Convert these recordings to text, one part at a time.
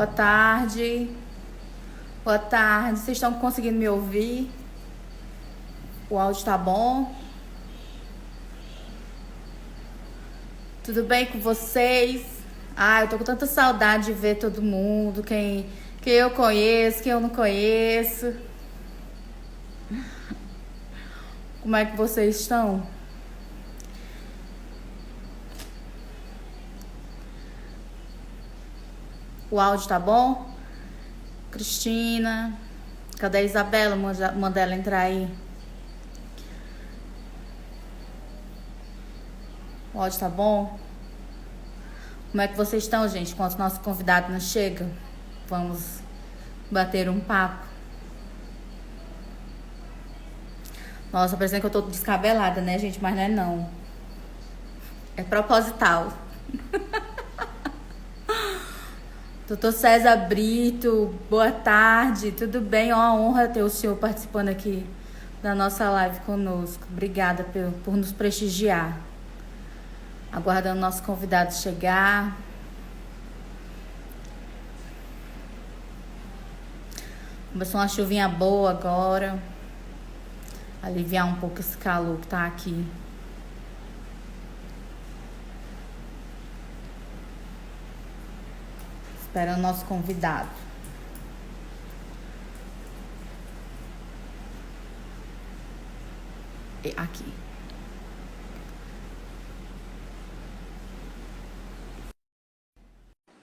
Boa tarde. Boa tarde. Vocês estão conseguindo me ouvir? O áudio tá bom? Tudo bem com vocês? Eu tô com tanta saudade de ver todo mundo, quem eu conheço, quem eu não conheço. Como é que vocês estão? O áudio tá bom? Cristina, cadê a Isabela? Manda ela entrar aí. O áudio tá bom? Como é que vocês estão, gente? Enquanto o nosso convidado não chega, vamos bater um papo. Nossa, parecendo que eu tô descabelada, né, gente? Mas não é não. É proposital. Doutor César Brito, boa tarde, tudo bem? É uma honra ter o senhor participando aqui da nossa live conosco. Obrigada por nos prestigiar. Aguardando o nosso convidado chegar. Começou uma chuvinha boa agora. Aliviar um pouco esse calor que tá aqui. Esperando o nosso convidado. Aqui.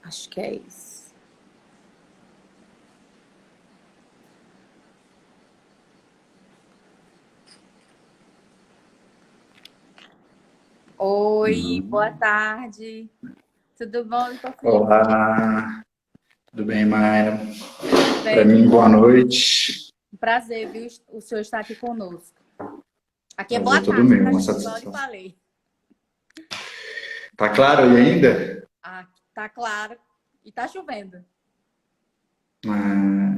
Acho que é isso. Oi, boa tarde. Tudo bom, doutor Felipe? Olá, tudo bem, Maia? Para Bem, mim, boa noite. prazer, viu? O senhor estar aqui conosco. Aqui é boa Prazer todo tarde meu, pra uma gente, igual eu lhe satisfação. falei. Tá claro aí ainda? Tá claro. E tá chovendo. Ah,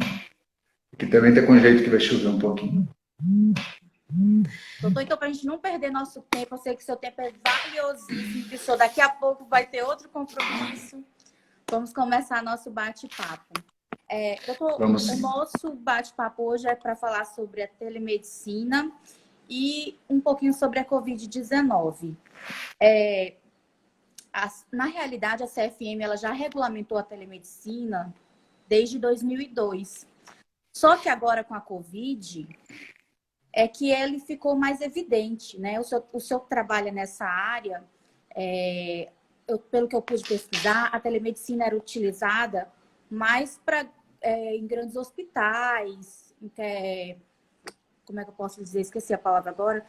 aqui também tá com jeito que vai chover um pouquinho. Doutor, então, pra gente não perder nosso tempo, eu sei que seu tempo é valiosíssimo, que o senhor daqui a pouco vai ter outro compromisso. Vamos começar nosso bate-papo. Doutor, Vamos o sim. nosso bate-papo hoje é para falar sobre a telemedicina e um pouquinho sobre a Covid-19. Na realidade, a CFM ela já regulamentou a telemedicina desde 2002. Só que agora com a Covid é que ele ficou mais evidente, né? O senhor trabalha nessa área, pelo que eu pude pesquisar, a telemedicina era utilizada mais em grandes hospitais, como é que eu posso dizer? Esqueci a palavra agora.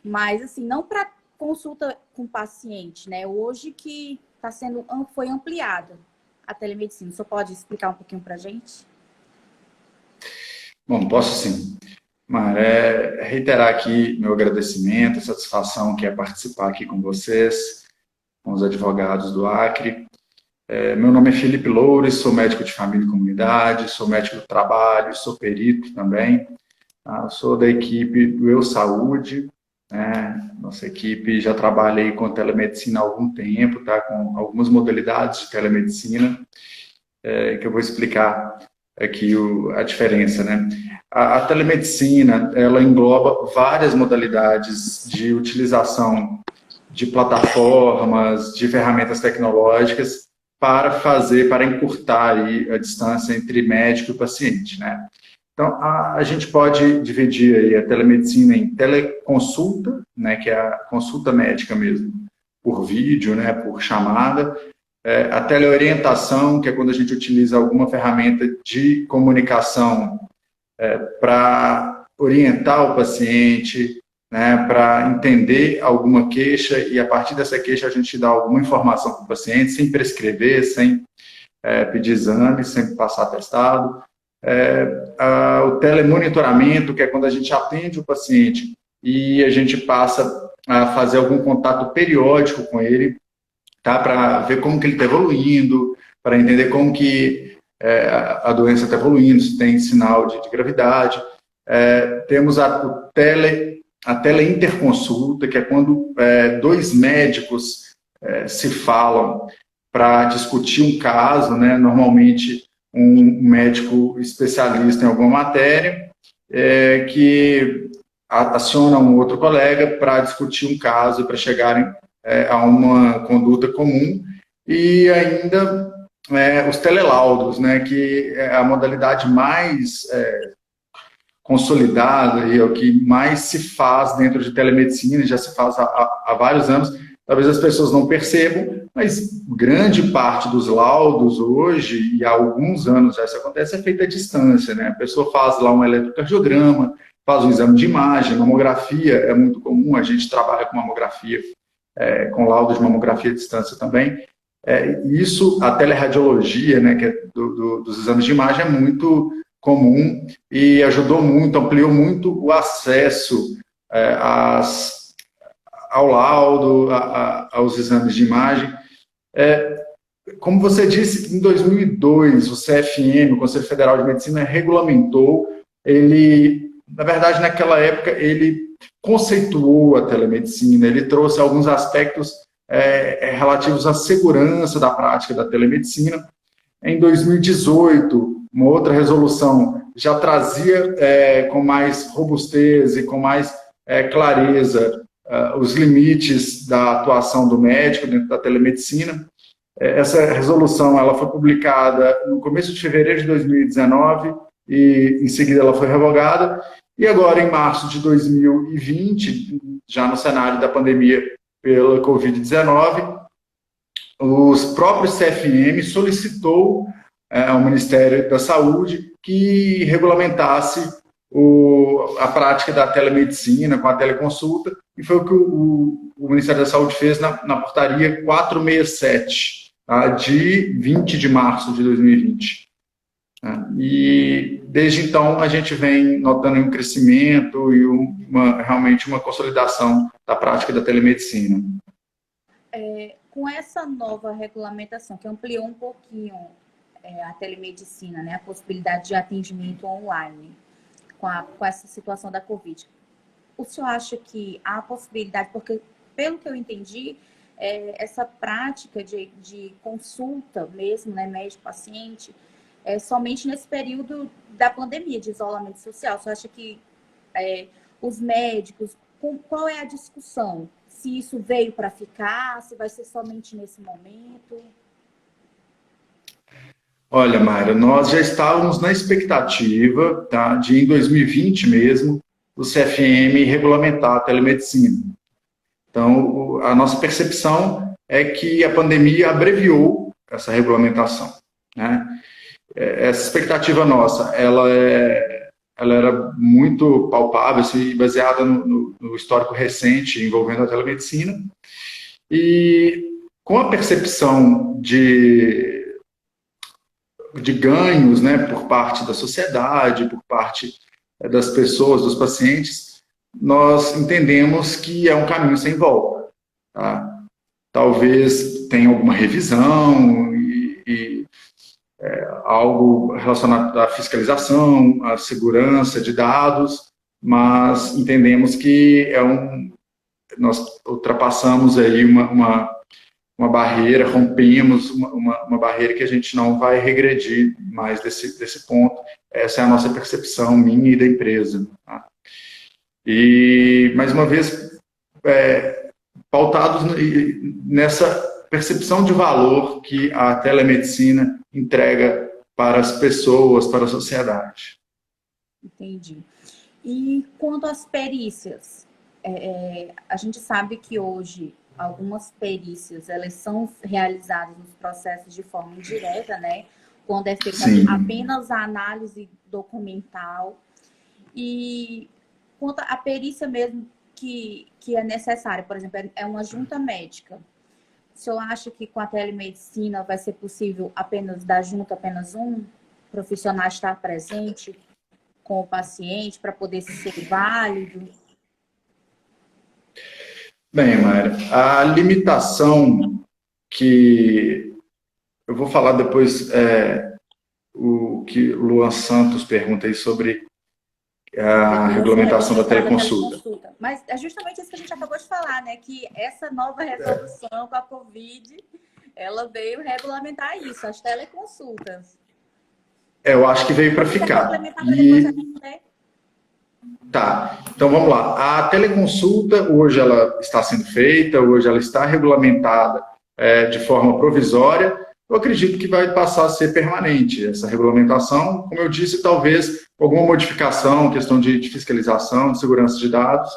Mas, assim, não para consulta com paciente, né? Hoje que foi ampliada a telemedicina. O senhor pode explicar um pouquinho para a gente? Bom, posso sim. Mara, reiterar aqui meu agradecimento, a satisfação que é participar aqui com vocês, com os advogados do Acre. Meu nome é Felipe Loures, sou médico de família e comunidade, sou médico do trabalho, sou perito também. Sou da equipe do Eu Saúde, né? Nossa equipe já trabalha aí com telemedicina há algum tempo, tá? Com algumas modalidades de telemedicina, que eu vou explicar aqui a diferença, né? A telemedicina, ela engloba várias modalidades de utilização de plataformas, de ferramentas tecnológicas para encurtar aí a distância entre médico e paciente, né? Então, a gente pode dividir aí a telemedicina em teleconsulta, né, que é a consulta médica mesmo, por vídeo, né, por chamada, a teleorientação, que é quando a gente utiliza alguma ferramenta de comunicação para orientar o paciente, né, para entender alguma queixa e a partir dessa queixa a gente dá alguma informação para o paciente, sem prescrever, sem pedir exame, sem passar atestado. O telemonitoramento, que é quando a gente atende o paciente e a gente passa a fazer algum contato periódico com ele, tá? Para ver como que ele está evoluindo, para entender como que a doença está evoluindo, se tem sinal de gravidade. Temos a teleinterconsulta, que é quando dois médicos se falam para discutir um caso, né? Normalmente um médico especialista em alguma matéria, que aciona um outro colega para discutir um caso, para chegarem a uma conduta comum, e ainda os telelaudos, né, que é a modalidade mais consolidada e é o que mais se faz dentro de telemedicina, já se faz há vários anos. Talvez as pessoas não percebam, mas grande parte dos laudos hoje, e há alguns anos já isso acontece, é feita à distância, né? A pessoa faz lá um eletrocardiograma, faz um exame de imagem, mamografia é muito comum, a gente trabalha com mamografia, com laudo de mamografia à distância também. Isso, a teleradiologia, né, que é dos exames de imagem, é muito comum e ajudou muito, ampliou muito o acesso ao laudo, aos exames de imagem. Como você disse, em 2002, o CFM, o Conselho Federal de Medicina, regulamentou, na verdade, naquela época, ele conceituou a telemedicina, ele trouxe alguns aspectos relativos à segurança da prática da telemedicina. Em 2018, uma outra resolução já trazia com mais robustez e com mais clareza os limites da atuação do médico dentro da telemedicina. Essa resolução ela foi publicada no começo de fevereiro de 2019 e, em seguida, ela foi revogada. E agora, em março de 2020, já no cenário da pandemia pela Covid-19, os próprios CFM solicitou ao Ministério da Saúde que regulamentasse a prática da telemedicina com a teleconsulta, e foi o que o Ministério da Saúde fez na portaria 467, tá, de 20 de março de 2020. E desde então a gente vem notando um crescimento e realmente uma consolidação da prática da telemedicina. Com essa nova regulamentação, que ampliou um pouquinho a telemedicina, né, a possibilidade de atendimento online com essa situação da Covid, o senhor acha que há possibilidade, porque pelo que eu entendi, essa prática de consulta mesmo, né, médico-paciente, somente nesse período da pandemia, de isolamento social? Você acha que os médicos, qual é a discussão? Se isso veio para ficar, se vai ser somente nesse momento? Olha, Mayra, nós já estávamos na expectativa, tá, de em 2020 mesmo, o CFM regulamentar a telemedicina. Então, a nossa percepção é que a pandemia abreviou essa regulamentação, né? Essa expectativa nossa, ela era muito palpável, assim, baseada no histórico recente envolvendo a telemedicina, e com a percepção de ganhos, né, por parte da sociedade, por parte das pessoas, dos pacientes, nós entendemos que é um caminho sem volta. Tá? Talvez tenha alguma revisão e algo relacionado à fiscalização, à segurança de dados, mas entendemos que nós ultrapassamos aí uma barreira, rompemos uma barreira que a gente não vai regredir mais desse ponto. Essa é a nossa percepção, minha e da empresa. Tá? E, mais uma vez, pautados nessa percepção de valor que a telemedicina entrega para as pessoas, para a sociedade. Entendi. E quanto às perícias, a gente sabe que hoje algumas perícias elas são realizadas nos processos de forma indireta, né? Quando é feita apenas a análise documental. E quanto à perícia mesmo que é necessária, por exemplo, é uma junta médica. O senhor acha que com a telemedicina vai ser possível da junta apenas um profissional estar presente com o paciente para poder ser válido? Bem, Mayra, a limitação que eu vou falar depois, o que o Luan Santos pergunta aí sobre a regulamentação da teleconsulta. Mas é justamente isso que a gente acabou de falar, né? Que essa nova resolução com a Covid Ela veio regulamentar isso, as teleconsultas. Eu acho que veio para Você ficar. complementar para depois a gente ter? Tá, então vamos lá. A teleconsulta, hoje ela está sendo feita, hoje ela está regulamentada de forma provisória. Eu acredito que vai passar a ser permanente essa regulamentação, como eu disse, talvez alguma modificação, questão de fiscalização, de segurança de dados,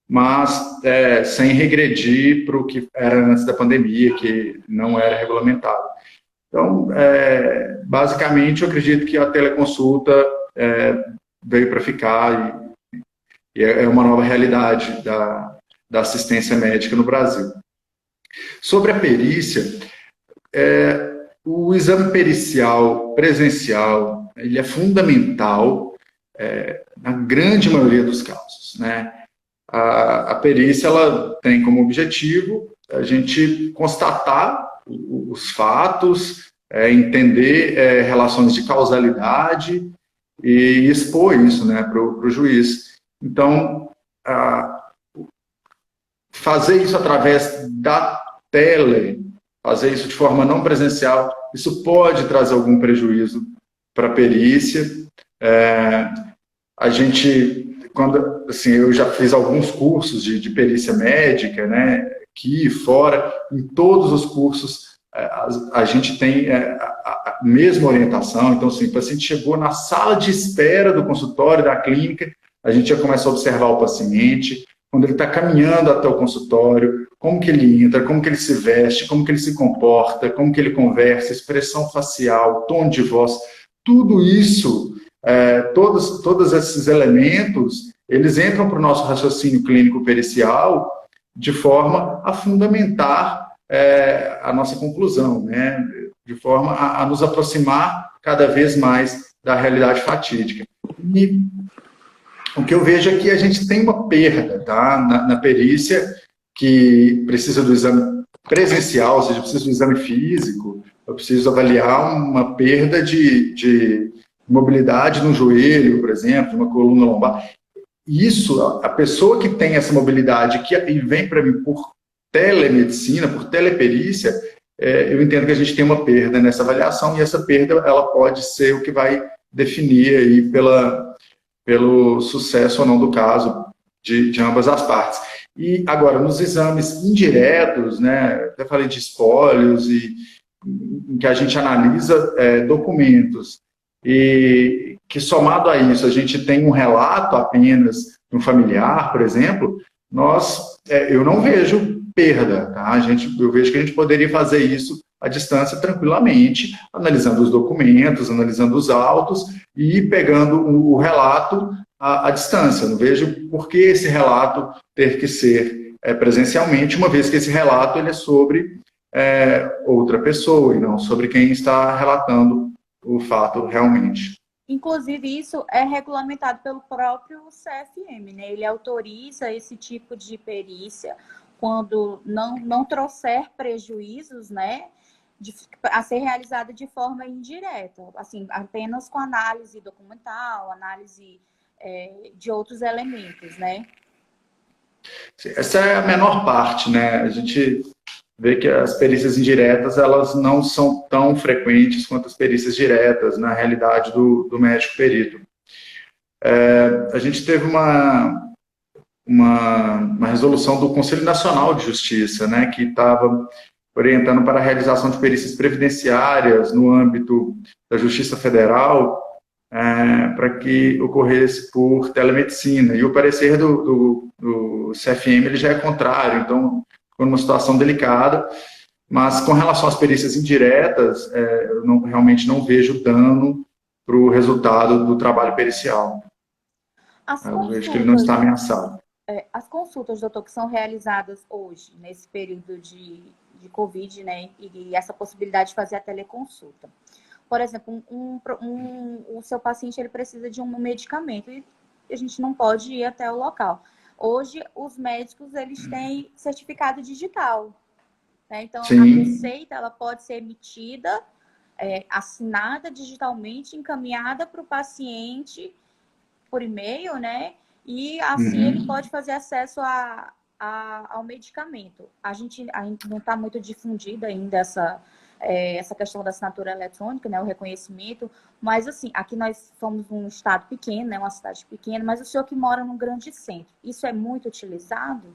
mas sem regredir para o que era antes da pandemia, que não era regulamentado. Então, basicamente, eu acredito que a teleconsulta veio para ficar e é uma nova realidade da assistência médica no Brasil. Sobre a perícia, o exame pericial presencial, ele é fundamental na grande maioria dos casos, né? A perícia, ela tem como objetivo a gente constatar os fatos, entender relações de causalidade e expor isso, né, para o juiz. Então, fazer isso através da fazer isso de forma não presencial, isso pode trazer algum prejuízo para a perícia. A gente, assim, eu já fiz alguns cursos de perícia médica, né, aqui e fora, em todos os cursos a gente tem a mesma orientação. Então, assim, o paciente chegou na sala de espera do consultório, da clínica, a gente já começa a observar o paciente, quando ele está caminhando até o consultório, como que ele entra, como que ele se veste, como que ele se comporta, como que ele conversa, expressão facial, tom de voz, tudo isso, todos esses elementos, eles entram para o nosso raciocínio clínico pericial de forma a fundamentar a nossa conclusão, né? De forma a nos aproximar cada vez mais da realidade fatídica. E o que eu vejo é que a gente tem uma perda, tá? Na perícia, que precisa do exame presencial, ou seja, precisa do exame físico, eu preciso avaliar uma perda de mobilidade no joelho, por exemplo, de uma coluna lombar. Isso, a pessoa que tem essa mobilidade e vem para mim por telemedicina, por teleperícia, eu entendo que a gente tem uma perda nessa avaliação, e essa perda ela pode ser o que vai definir aí pelo sucesso ou não do caso de ambas as partes. E agora, nos exames indiretos, né, até falei de espólios, em que a gente analisa documentos, e que somado a isso a gente tem um relato apenas de um familiar, por exemplo, eu não vejo perda, tá? Eu vejo que a gente poderia fazer isso à distância tranquilamente, analisando os documentos, analisando os autos e pegando o relato à distância. Não vejo por que esse relato ter que ser presencialmente, uma vez que esse relato ele é sobre outra pessoa e não sobre quem está relatando o fato realmente. Inclusive, isso é regulamentado pelo próprio CFM, né? Ele autoriza esse tipo de perícia quando não trouxer prejuízos, né? A ser realizada de forma indireta, assim, apenas com análise documental, análise de outros elementos, né? Essa é a menor parte, né? A gente vê que as perícias indiretas, elas não são tão frequentes quanto as perícias diretas, na realidade do médico perito. A gente teve uma resolução do Conselho Nacional de Justiça, né, que estava orientando para a realização de perícias previdenciárias no âmbito da Justiça Federal, para que ocorresse por telemedicina. E o parecer do CFM ele já é contrário, então ficou numa situação delicada, mas com relação às perícias indiretas, eu realmente não vejo dano para o resultado do trabalho pericial. Eu vejo que ele não está ameaçado. As consultas, doutor, que são realizadas hoje, nesse período de Covid, né, e essa possibilidade de fazer a teleconsulta. Por exemplo, o seu paciente ele precisa de um medicamento e a gente não pode ir até o local. Hoje, os médicos eles têm certificado digital, né? Então, Sim. a receita ela pode ser emitida, assinada digitalmente, encaminhada para o paciente por e-mail, né? E assim ele pode fazer acesso ao medicamento. A gente não está muito difundida ainda essa questão da assinatura eletrônica, né, o reconhecimento, mas assim, aqui nós somos um estado pequeno, né, uma cidade pequena, mas o senhor que mora num grande centro, isso é muito utilizado?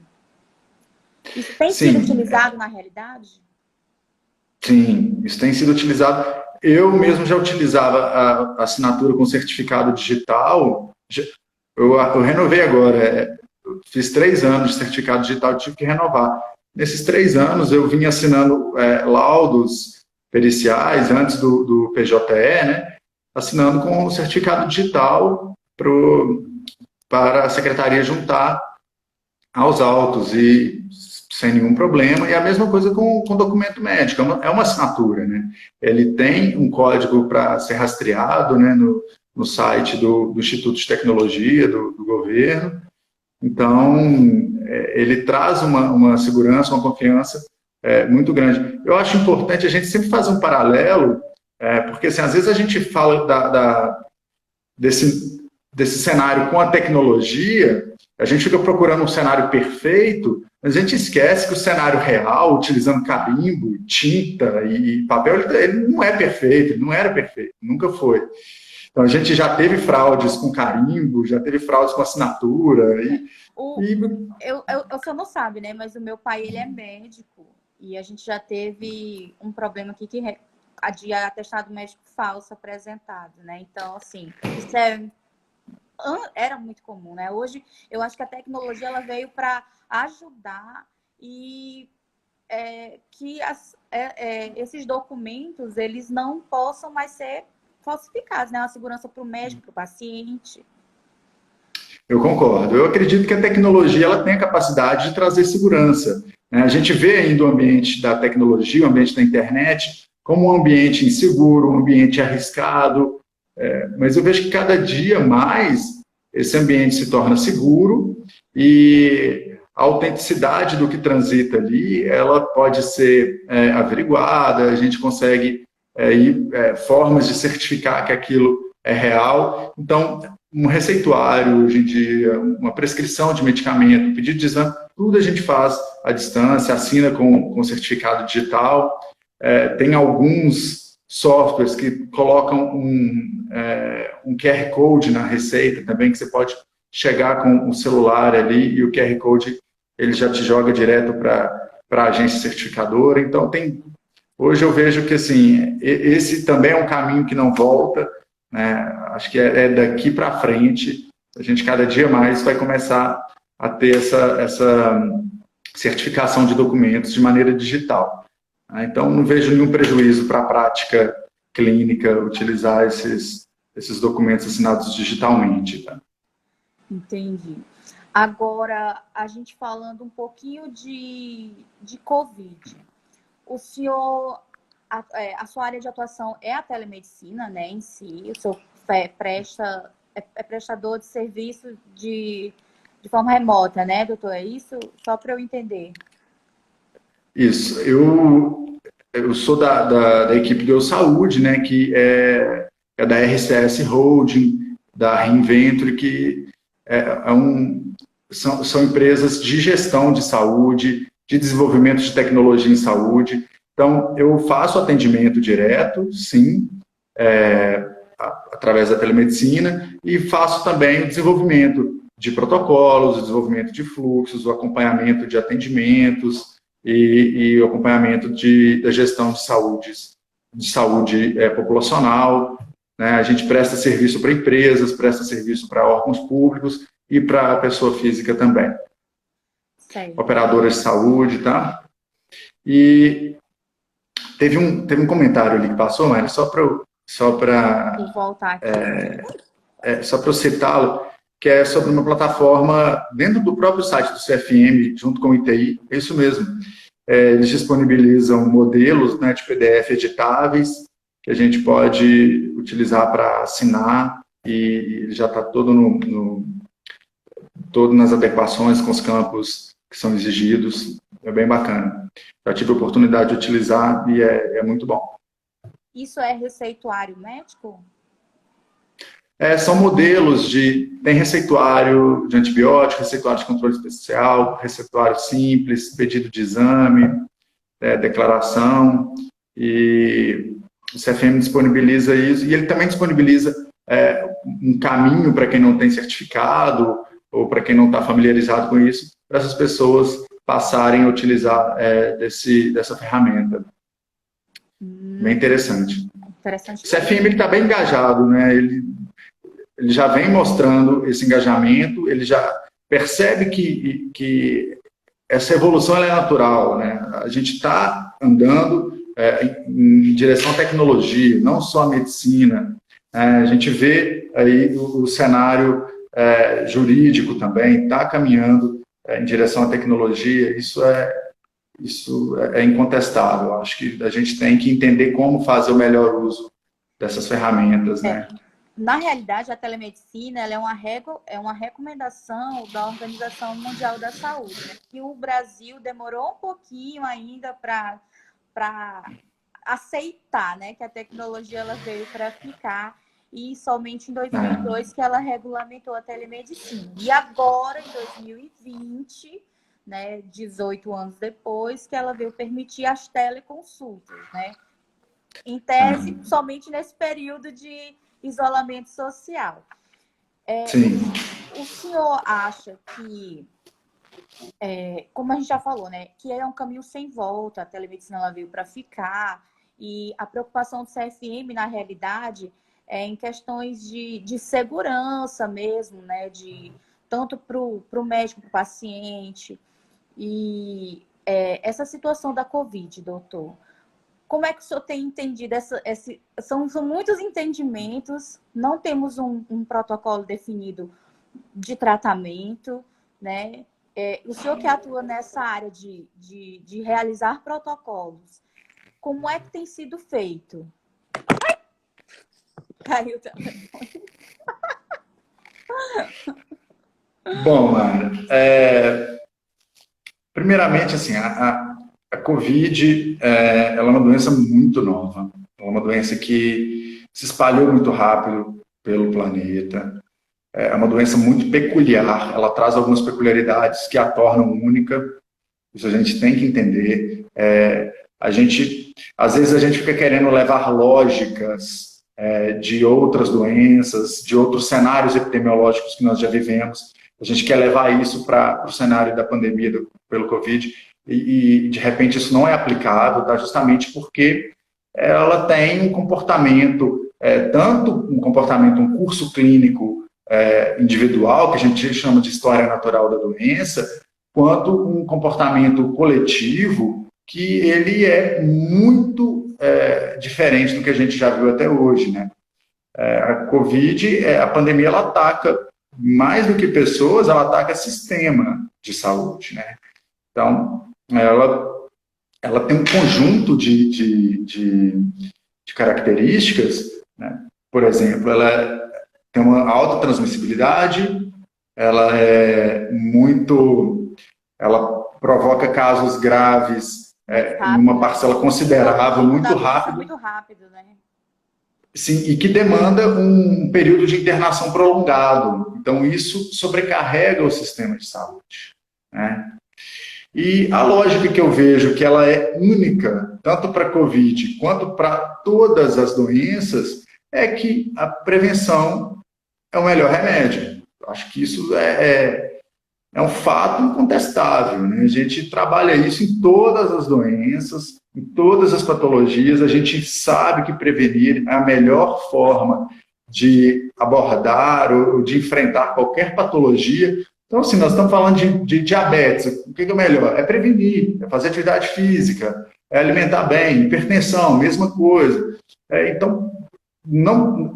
Isso tem sido Sim, utilizado na realidade? sim, isso tem sido utilizado. Eu mesmo já utilizava a assinatura com certificado digital. Eu renovei agora. Eu fiz 3 anos de certificado digital, tive que renovar. Nesses 3 anos, eu vim assinando laudos periciais antes do PJE, né? Assinando com o certificado digital para a secretaria juntar aos autos e sem nenhum problema. E a mesma coisa com documento médico, é uma assinatura, né? Ele tem um código para ser rastreado, né, no site do Instituto de Tecnologia do governo. Então, ele traz uma segurança, uma confiança muito grande. Eu acho importante a gente sempre fazer um paralelo, porque assim, às vezes a gente fala desse cenário com a tecnologia, a gente fica procurando um cenário perfeito, mas a gente esquece que o cenário real, utilizando carimbo, tinta e papel, ele não é perfeito, ele não era perfeito, nunca foi. Então, a gente já teve fraudes com carimbo, já teve fraudes com assinatura. O senhor não sabe, né? Mas o meu pai, ele é médico. E a gente já teve um problema aqui de atestado médico falso apresentado, né? Então, assim, isso era muito comum, né? Hoje, eu acho que a tecnologia ela veio para ajudar e que esses documentos eles não possam mais ser falsificados, né? Uma segurança para o médico, para o paciente. Eu concordo. Eu acredito que a tecnologia ela tem a capacidade de trazer segurança, né? A gente vê ainda o ambiente da tecnologia, o ambiente da internet, como um ambiente inseguro, um ambiente arriscado, mas eu vejo que cada dia mais esse ambiente se torna seguro e a autenticidade do que transita ali, ela pode ser averiguada, a gente consegue formas de certificar que aquilo é real. Então, um receituário hoje em dia, uma prescrição de medicamento, pedido de exame, tudo a gente faz à distância, assina com certificado digital. Tem alguns softwares que colocam um QR Code na receita também, que você pode chegar com o celular ali e o QR Code ele já te joga direto para a agência certificadora. Então, hoje eu vejo que assim, esse também é um caminho que não volta, né? Acho que é daqui para frente, a gente cada dia mais vai começar a ter essa certificação de documentos de maneira digital. Então, não vejo nenhum prejuízo para a prática clínica utilizar esses documentos assinados digitalmente. Tá? Entendi. Agora, a gente falando um pouquinho de Covid. O senhor, a sua área de atuação é a telemedicina, né, em si. O senhor é prestador de serviço de forma remota, né, doutor? É isso? Só para eu entender. Isso. Eu sou da equipe do Saúde, né, que é da RCS Holding, da Reinventure, que são empresas de gestão de saúde, de desenvolvimento de tecnologia em saúde. Então, eu faço atendimento direto, sim, através da telemedicina, e faço também o desenvolvimento de protocolos, o desenvolvimento de fluxos, o acompanhamento de atendimentos e o acompanhamento da gestão de saúde populacional. Né? A gente presta serviço para empresas, presta serviço para órgãos públicos e para a pessoa física também. Certo. Operadoras de saúde, tá? E teve um comentário ali que passou, Mari, só para eu citá-lo, que é sobre uma plataforma dentro do próprio site do CFM, junto com o ITI, é isso mesmo. Eles disponibilizam modelos, né, de PDF editáveis, que a gente pode utilizar para assinar, e já está todo nas adequações com os campos que são exigidos. É bem bacana. Já tive a oportunidade de utilizar e é muito bom. Isso é receituário médico? São modelos tem receituário de antibiótico, receituário de controle especial, receituário simples, pedido de exame, declaração, e o CFM disponibiliza isso, e ele também disponibiliza um caminho para quem não tem certificado, ou para quem não está familiarizado com isso, para essas pessoas passarem a utilizar dessa ferramenta. Bem interessante. O CFM está bem engajado, né? Ele já vem mostrando esse engajamento, ele já percebe que essa evolução ela é natural, né? A gente está andando em direção à tecnologia, não só a medicina. A gente vê aí o cenário jurídico também está caminhando em direção à tecnologia. Isso é incontestável. Acho que a gente tem que entender como fazer o melhor uso dessas ferramentas, né? Na realidade, a telemedicina ela é uma recomendação da Organização Mundial da Saúde, né? E o Brasil demorou um pouquinho ainda para aceitar, né, que a tecnologia ela veio para ficar, e somente em 2002 que ela regulamentou a telemedicina. E agora, em 2020, né, 18 anos depois, que ela veio permitir as teleconsultas, né? Em tese, somente nesse período de isolamento social. Sim. O senhor acha que, como a gente já falou, né, que é um caminho sem volta, a telemedicina ela veio para ficar, e a preocupação do CFM, na realidade, é em questões de segurança mesmo, né, tanto para o médico, para o paciente. E essa situação da Covid, doutor, como é que o senhor tem entendido? São muitos entendimentos, não temos um protocolo definido de tratamento, né? O senhor que atua nessa área de realizar protocolos, como é que tem sido feito? Caiu também. Bom, Mara, primeiramente, assim, a Covid ela é uma doença muito nova. É uma doença que se espalhou muito rápido pelo planeta. É uma doença muito peculiar. Ela traz algumas peculiaridades que a tornam única. Isso a gente tem que entender. Às vezes a gente fica querendo levar lógicas de outras doenças, de outros cenários epidemiológicos que nós já vivemos. A gente quer levar isso para o cenário da pandemia pelo Covid e, de repente, isso não é aplicado, tá? Justamente porque ela tem um comportamento, tanto um curso clínico individual, que a gente chama de história natural da doença, quanto um comportamento coletivo que ele é muito diferente do que a gente já viu até hoje, né? A Covid, a pandemia, ela ataca mais do que pessoas, ela ataca sistema de saúde, né? Então, ela tem um conjunto de características, né? Por exemplo, ela tem uma alta transmissibilidade, ela provoca casos graves em uma parcela considerável, muito rápido. Muito rápido, né? Sim, e que demanda um período de internação prolongado. Então, isso sobrecarrega o sistema de saúde, né? E a lógica que eu vejo que ela é única, tanto para a Covid quanto para todas as doenças, é que a prevenção é o melhor remédio. Acho que isso é um fato incontestável, né? A gente trabalha isso em todas as doenças, em todas as patologias. A gente sabe que prevenir é a melhor forma de abordar ou de enfrentar qualquer patologia. Então, assim, nós estamos falando de diabetes. O que é melhor? É prevenir, é fazer atividade física, é alimentar bem. Hipertensão, mesma coisa. Então,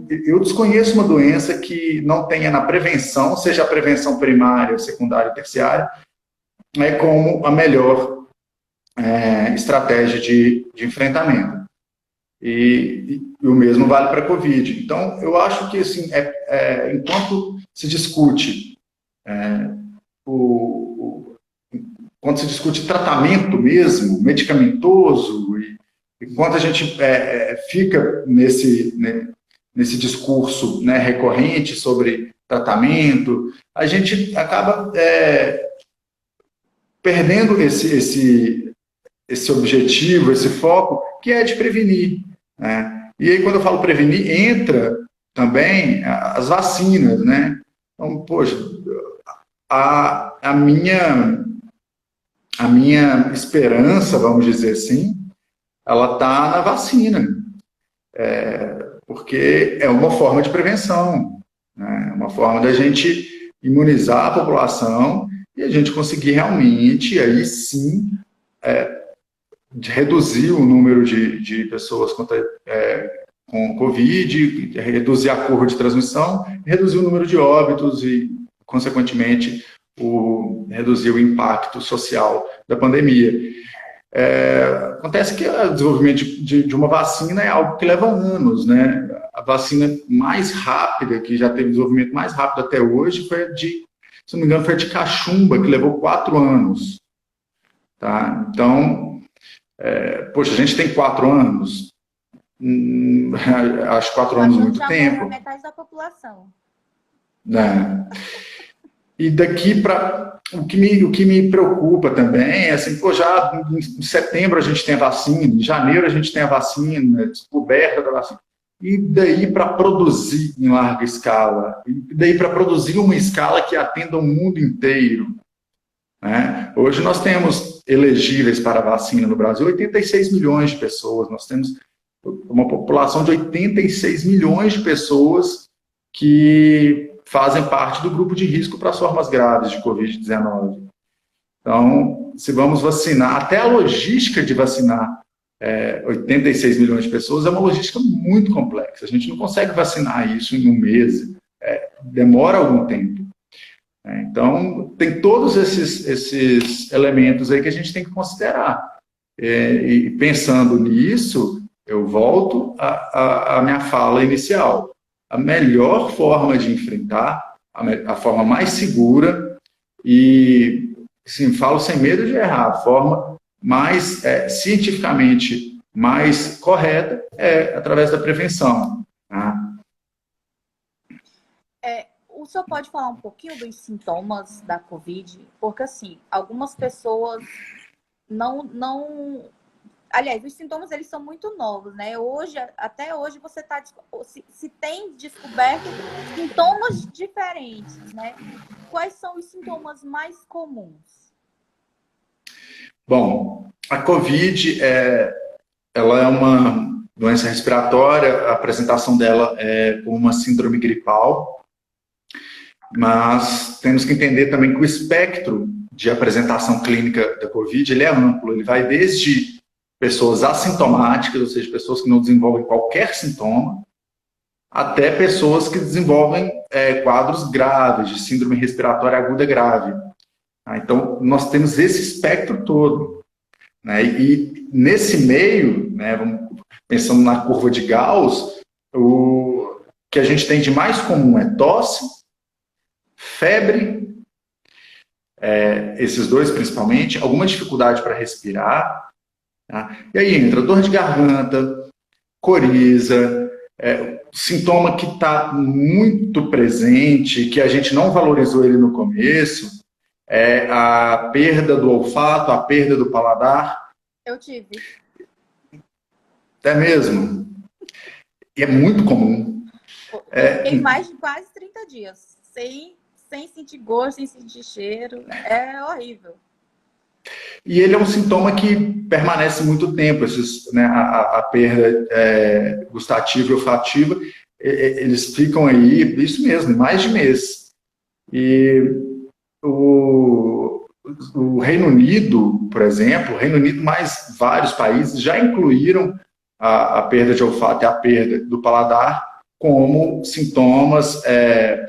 eu desconheço uma doença que não tenha na prevenção, seja a prevenção primária, secundária, terciária, como a melhor estratégia de enfrentamento. E o mesmo vale para a Covid. Então, eu acho que, assim, enquanto se discute quando se discute tratamento mesmo, medicamentoso, enquanto a gente fica nesse discurso, né, recorrente sobre tratamento, a gente acaba perdendo esse objetivo, esse foco, que é de prevenir, né? E aí, quando eu falo prevenir, entra também as vacinas, né? Então, poxa, a minha esperança, vamos dizer assim, ela está na vacina, porque é uma forma de prevenção, né? É uma forma da gente imunizar a população e a gente conseguir realmente, aí sim, de reduzir o número de pessoas com Covid, reduzir a curva de transmissão, reduzir o número de óbitos e, consequentemente, reduzir o impacto social da pandemia. Acontece que o desenvolvimento de uma vacina é algo que leva anos, né? A vacina mais rápida, que já teve desenvolvimento mais rápido até hoje, foi se não me engano, foi a de cachumba, que levou 4 anos. Tá? Então, poxa, a gente tem 4 anos. Acho 4 anos muito já tempo. morreu metade da população. Né? E daqui para o que me preocupa também é assim, pô, já em setembro a gente tem a vacina, em janeiro a gente tem a vacina, descoberta da vacina. E daí para produzir em larga escala, e daí para produzir uma escala que atenda o mundo inteiro. Né? Hoje nós temos elegíveis para a vacina no Brasil 86 milhões de pessoas, nós temos uma população de 86 milhões de pessoas que fazem parte do grupo de risco para as formas graves de Covid-19. Então, se vamos vacinar, até a logística de vacinar 86 milhões de pessoas é uma logística muito complexa. A gente não consegue vacinar isso em um mês, demora algum tempo. Então, tem todos esses elementos aí que a gente tem que considerar. E pensando nisso, eu volto à minha fala inicial. A melhor forma de enfrentar, a forma mais segura e, assim, falo sem medo de errar, a forma mais cientificamente mais correta é através da prevenção. Tá? O senhor pode falar um pouquinho dos sintomas da Covid? Porque, assim, algumas pessoas não... Aliás, os sintomas, eles são muito novos, né? Até hoje, você está... Se tem descoberto sintomas diferentes, né? Quais são os sintomas mais comuns? Bom, a Covid ela é uma doença respiratória, a apresentação dela é como uma síndrome gripal, mas temos que entender também que o espectro de apresentação clínica da Covid ele é amplo, ele vai desde pessoas assintomáticas, ou seja, pessoas que não desenvolvem qualquer sintoma, até pessoas que desenvolvem quadros graves de síndrome respiratória aguda grave. Então, nós temos esse espectro todo. Né? E nesse meio, né, pensando na curva de Gauss, o que a gente tem de mais comum é tosse, febre, esses dois principalmente, alguma dificuldade para respirar, tá? E aí entra dor de garganta, coriza, sintoma que está muito presente, que a gente não valorizou ele no começo, é a perda do olfato, a perda do paladar. Eu tive. É mesmo? E é muito comum. Fiquei mais de quase 30 dias, sem sentir gosto, sem sentir cheiro. É horrível. E ele é um sintoma que permanece muito tempo, a perda gustativa e olfativa, eles ficam aí, isso mesmo, mais de mês. E o Reino Unido, por exemplo, o Reino Unido mais vários países já incluíram a perda de olfato e a perda do paladar como sintomas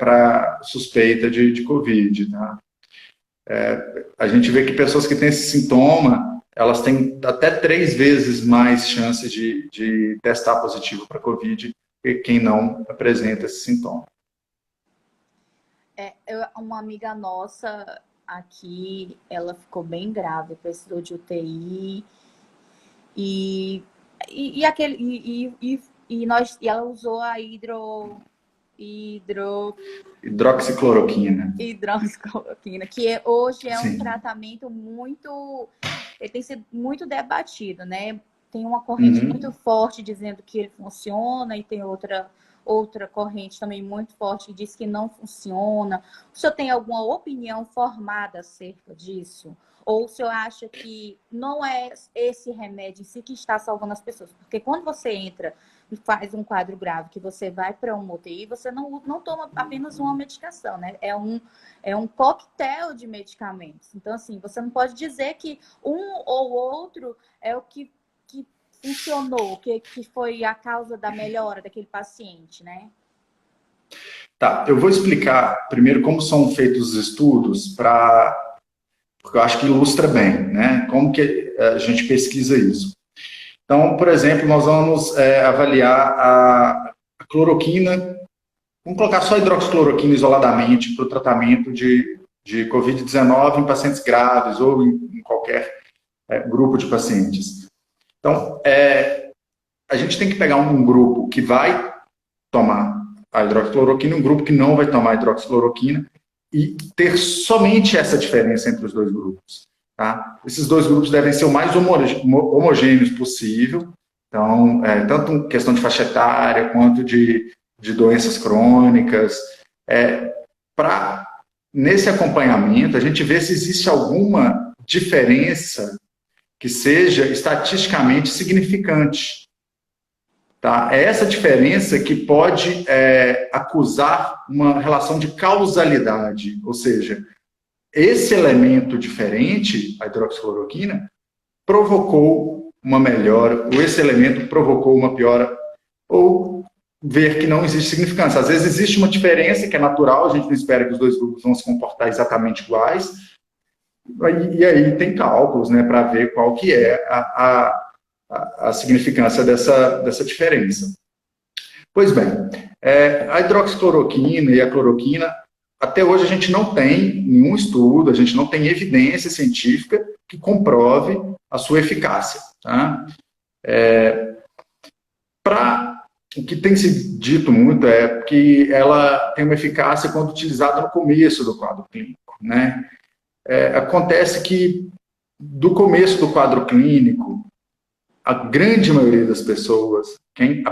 para suspeita de Covid. Tá? A gente vê que pessoas que têm esse sintoma, elas têm até 3 vezes mais chance de testar positivo para Covid que quem não apresenta esse sintoma. Uma amiga nossa aqui, ela ficou bem grave, precisou de UTI e e ela usou a hidroxicloroquina. hidroxicloroquina, que hoje é um Sim. tratamento muito... Ele tem sido muito debatido, né? Tem uma corrente Uhum. muito forte dizendo que ele funciona e tem outra corrente também muito forte que diz que não funciona. O senhor tem alguma opinião formada acerca disso? Ou o senhor acha que não é esse remédio em si que está salvando as pessoas? Porque quando você entra e faz um quadro grave, que você vai para uma UTI, você não toma apenas uma medicação, né? É um coquetel de medicamentos. Então, assim, você não pode dizer que um ou outro é o que funcionou, que foi a causa da melhora daquele paciente, né? Tá, eu vou explicar primeiro como são feitos os estudos, porque eu acho que ilustra bem, né? Como que a gente pesquisa isso. Então, por exemplo, nós vamos avaliar a cloroquina, vamos colocar só a hidroxicloroquina isoladamente para o tratamento de Covid-19 em pacientes graves ou em qualquer grupo de pacientes. Então, a gente tem que pegar um grupo que vai tomar a hidroxicloroquina e um grupo que não vai tomar a hidroxicloroquina e ter somente essa diferença entre os dois grupos. Tá? Esses dois grupos devem ser o mais homogêneos possível, então, tanto questão de faixa etária quanto de doenças crônicas, nesse acompanhamento, a gente vê se existe alguma diferença que seja estatisticamente significante. Tá? É essa diferença que pode acusar uma relação de causalidade, ou seja, esse elemento diferente, a hidroxicloroquina, provocou uma melhora, ou esse elemento provocou uma piora, ou ver que não existe significância. Às vezes existe uma diferença que é natural, a gente não espera que os dois grupos vão se comportar exatamente iguais, e aí tem cálculos, né, para ver qual que é a significância dessa diferença. Pois bem, a hidroxicloroquina e a cloroquina, até hoje a gente não tem nenhum estudo, a gente não tem evidência científica que comprove a sua eficácia. Tá? O que tem se dito muito é que ela tem uma eficácia quando utilizada no começo do quadro clínico. Né? Acontece que, do começo do quadro clínico, a grande maioria das pessoas, quem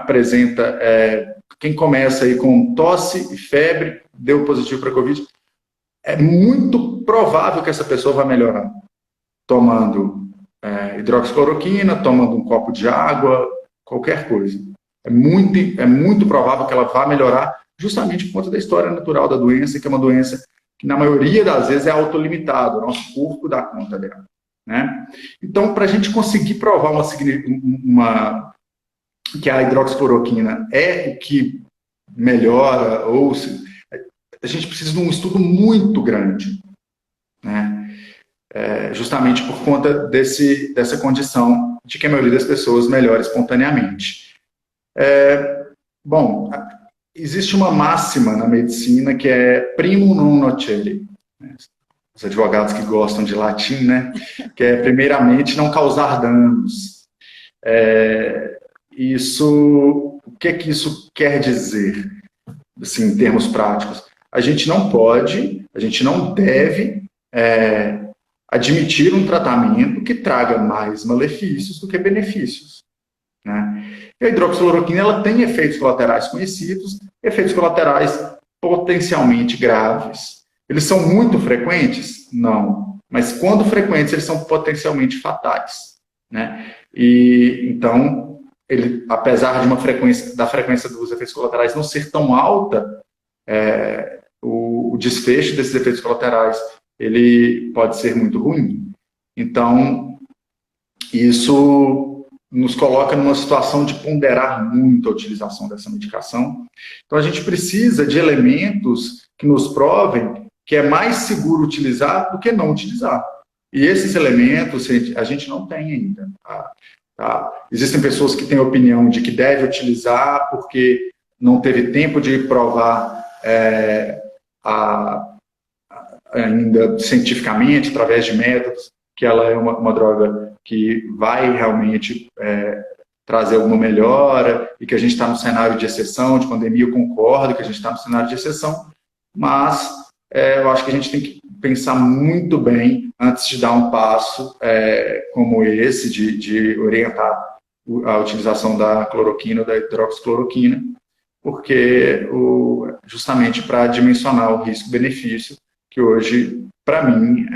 começa aí com tosse e febre, deu positivo para a Covid, é muito provável que essa pessoa vai melhorar. Tomando hidroxicloroquina, tomando um copo de água, qualquer coisa. É muito provável que ela vá melhorar justamente por conta da história natural da doença, que é uma doença que, na maioria das vezes, é autolimitada. O nosso corpo dá conta dela. Né? Então, para a gente conseguir provar que a hidroxicloroquina é o que melhora, a gente precisa de um estudo muito grande, né? Justamente por conta dessa condição de que a maioria das pessoas melhora espontaneamente. Bom, existe uma máxima na medicina que é primum non nocere, né? Os advogados que gostam de latim, né? Que é, primeiramente, não causar danos. O que isso quer dizer, assim, em termos práticos? A gente não deve admitir um tratamento que traga mais malefícios do que benefícios. Né? E a hidroxicloroquina ela tem efeitos colaterais conhecidos, efeitos colaterais potencialmente graves. Eles são muito frequentes? Não. Mas quando frequentes, eles são potencialmente fatais. Né? E, então, apesar de da frequência dos efeitos colaterais não ser tão alta, o desfecho desses efeitos colaterais ele pode ser muito ruim. Então, isso nos coloca numa situação de ponderar muito a utilização dessa medicação. Então, a gente precisa de elementos que nos provem que é mais seguro utilizar do que não utilizar. E esses elementos a gente não tem ainda. Tá? Existem pessoas que têm a opinião de que deve utilizar porque não teve tempo de provar ainda cientificamente, através de métodos, que ela é uma droga que vai realmente trazer alguma melhora e que a gente está no cenário de exceção, de pandemia, eu concordo que a gente está no cenário de exceção, mas eu acho que a gente tem que pensar muito bem antes de dar um passo como esse, de orientar a utilização da cloroquina ou da hidroxicloroquina, porque justamente para dimensionar o risco-benefício, que hoje, para mim,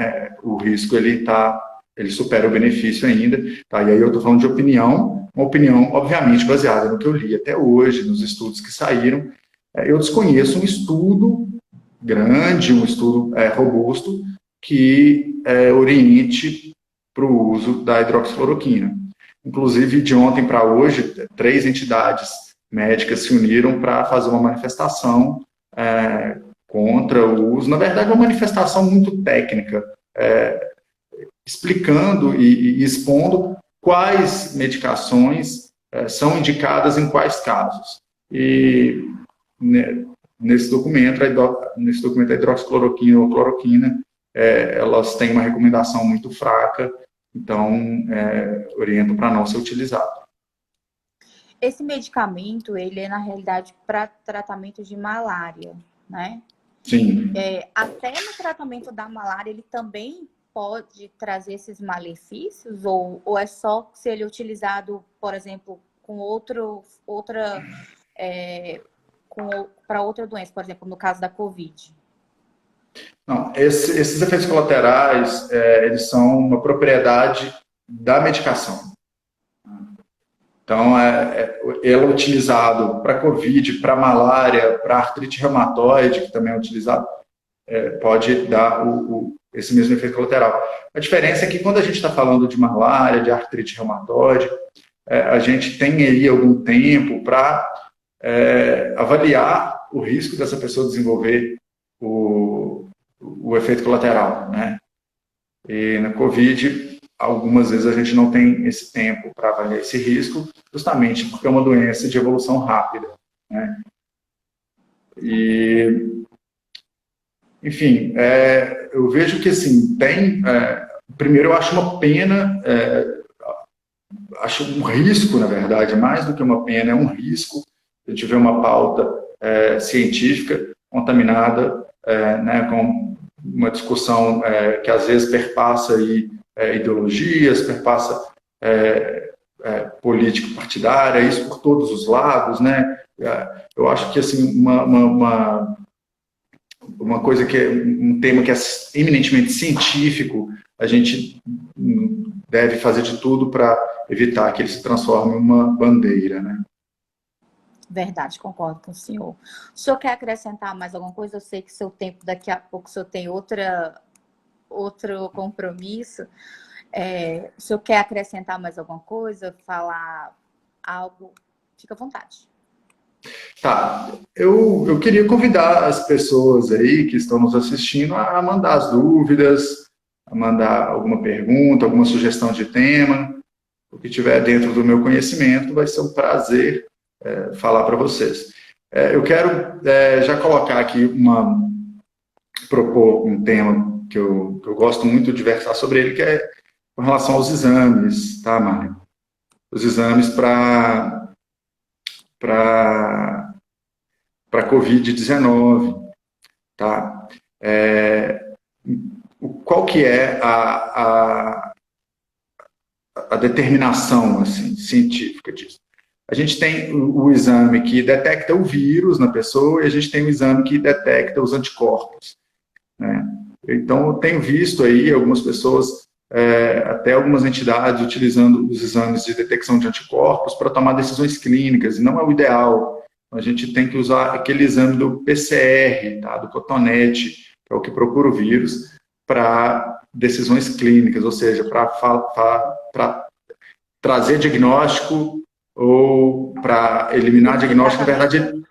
o risco ele supera o benefício ainda. Tá? E aí eu estou falando de opinião, uma opinião, obviamente, baseada no que eu li até hoje, nos estudos que saíram. Eu desconheço um estudo grande, um estudo robusto, que oriente para o uso da hidroxicloroquina. Inclusive, de ontem para hoje, 3 entidades médicas se uniram para fazer uma manifestação contra o uso. Na verdade, uma manifestação muito técnica, explicando e expondo quais medicações são indicadas em quais casos. E nesse documento, a hidroxicloroquina ou cloroquina, elas têm uma recomendação muito fraca, então orientam para não ser utilizado. Esse medicamento, ele é, na realidade, para tratamento de malária, né? Sim. Até no tratamento da malária, ele também pode trazer esses malefícios? Ou é só se ele é utilizado, por exemplo, com para outra doença, por exemplo, no caso da Covid? Não, esses efeitos colaterais, eles são uma propriedade da medicação. Então, ela é utilizado para COVID, para malária, para artrite reumatoide, que também é utilizado, pode dar esse mesmo efeito colateral. A diferença é que quando a gente está falando de malária, de artrite reumatoide, a gente tem aí algum tempo para avaliar o risco dessa pessoa desenvolver o efeito colateral, né? E na COVID, algumas vezes a gente não tem esse tempo para avaliar esse risco, justamente porque é uma doença de evolução rápida, né? E, enfim, eu vejo que, assim, primeiro eu acho uma pena, acho um risco, na verdade, mais do que uma pena, é um risco a gente vê uma pauta científica contaminada, né, com uma discussão que às vezes perpassa aí, ideologias, perpassa político-partidária, isso por todos os lados, né? Eu acho que assim uma coisa que um tema que é eminentemente científico, a gente deve fazer de tudo para evitar que ele se transforme em uma bandeira, né? Verdade, concordo com o senhor. O senhor quer acrescentar mais alguma coisa? Eu sei que seu tempo, daqui a pouco, o senhor tem outro compromisso. O senhor quer acrescentar mais alguma coisa? Falar algo? Fica à vontade. Tá. Eu queria convidar as pessoas aí que estão nos assistindo a mandar as dúvidas, a mandar alguma pergunta, alguma sugestão de tema. O que tiver dentro do meu conhecimento vai ser um prazer falar para vocês. Eu quero já colocar aqui propor um tema que eu gosto muito de versar sobre ele, que é com relação aos exames, tá, Mário? Os exames para Covid-19, tá? Qual que é a determinação assim, científica disso? A gente tem o exame que detecta o vírus na pessoa e a gente tem o exame que detecta os anticorpos, né? Então, eu tenho visto aí algumas pessoas, até algumas entidades, utilizando os exames de detecção de anticorpos para tomar decisões clínicas, e não é o ideal. A gente tem que usar aquele exame do PCR, tá? Do cotonete, que é o que procura o vírus, para decisões clínicas, ou seja, para trazer diagnóstico ou para eliminar diagnóstico, na verdade,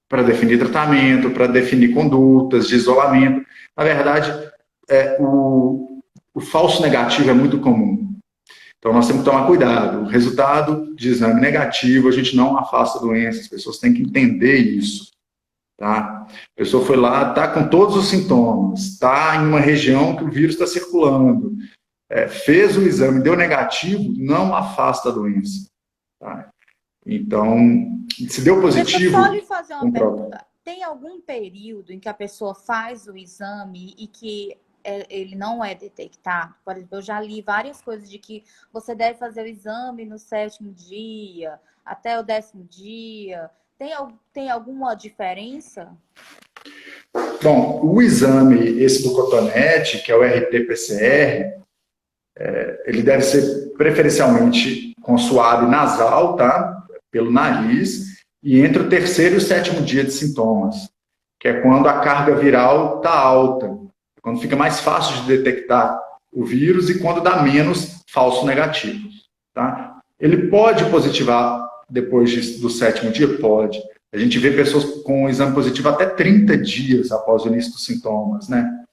para definir tratamento, para definir condutas de isolamento. Na verdade, o falso negativo é muito comum. Então, nós temos que tomar cuidado. O resultado de exame negativo, a gente não afasta a doença, as pessoas têm que entender isso. Tá? A pessoa foi lá, está com todos os sintomas, está em uma região que o vírus está circulando, fez o exame, deu negativo, não afasta a doença. Tá? Então, se deu Deixa eu positivo, só lhe fazer uma comprova. pergunta. Tem algum período em que a pessoa faz o exame e que ele não é detectado? Por exemplo, eu já li várias coisas de que você deve fazer o exame no 7º dia, até o 10º dia. Tem alguma diferença? Bom, o exame, esse do cotonete, que é o RT-PCR, ele deve ser preferencialmente com suave nasal, tá? Pelo nariz, e entre o 3º e o 7º dia de sintomas, que é quando a carga viral está alta, quando fica mais fácil de detectar o vírus e quando dá menos falso negativo, tá? Ele pode positivar depois do 7º dia? Pode. A gente vê pessoas com exame positivo até 30 dias após o início dos sintomas, né?